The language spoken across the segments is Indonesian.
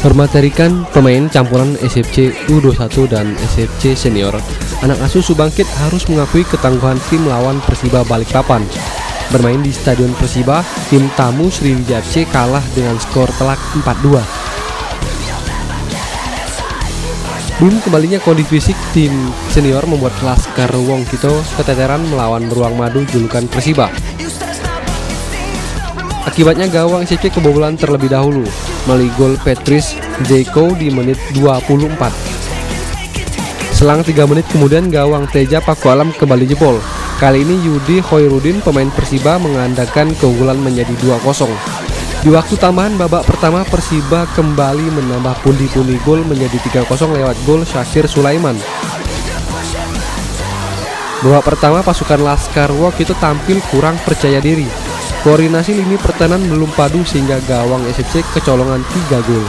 Bermaterikan pemain campuran SFC U21 dan SFC Senior, anak asuh Subangkit harus mengakui ketangguhan tim lawan Persiba Balikpapan. Bermain di Stadion Persiba, tim tamu Sriwijaya FC kalah dengan skor telak 4-2. Belum kembalinya kondisi fisik tim senior membuat Laskar Wongkito keteteran melawan Ruang Madu julukan Persiba. Akibatnya gawang SFC kebobolan terlebih dahulu melalui gol Patrice Zeko di menit 24. Selang 3 menit kemudian gawang Teja Pakualam kembali jebol. Kali ini Yudi Khoirudin pemain Persiba mengandalkan keunggulan menjadi 2-0. Di waktu tambahan babak pertama Persiba kembali menambah pundi-pundi gol menjadi 3-0 lewat gol Syakir Sulaiman. Babak pertama pasukan Laskar Wongkito tampil kurang percaya diri. Koordinasi lini pertahanan belum padu sehingga gawang SFC kecolongan 3 gol.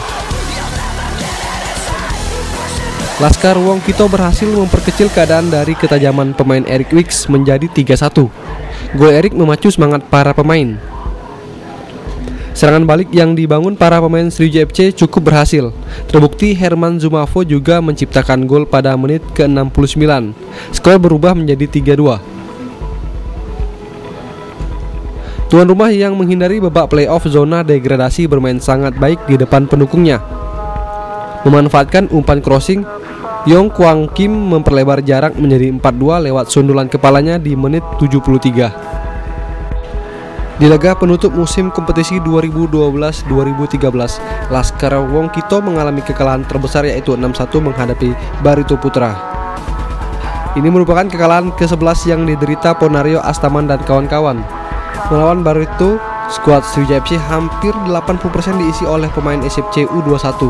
Laskar Wongkito berhasil memperkecil keadaan dari ketajaman pemain Eric Wicks menjadi 3-1. Gol Eric memacu semangat para pemain. Serangan balik yang dibangun para pemain Sriwijaya FC cukup berhasil. Terbukti Herman Zumafo juga menciptakan gol pada menit ke-69. Skor berubah menjadi 3-2. Tuan rumah yang menghindari babak playoff zona degradasi bermain sangat baik di depan pendukungnya. Memanfaatkan umpan crossing, Yong Kwang Kim memperlebar jarak menjadi 4-2 lewat sundulan kepalanya di menit 73. Di laga penutup musim kompetisi 2012-2013, Laskar Wongkito mengalami kekalahan terbesar yaitu 6-1 menghadapi Barito Putra. Ini merupakan kekalahan ke-11 yang diderita Ponario Astaman dan kawan-kawan. Melawan Barito, skuad Sriwijaya FC hampir 80% diisi oleh pemain SFC U21.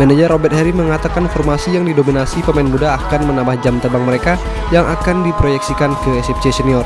Manajer Robert Harry mengatakan formasi yang didominasi pemain muda akan menambah jam terbang mereka yang akan diproyeksikan ke SFC Senior.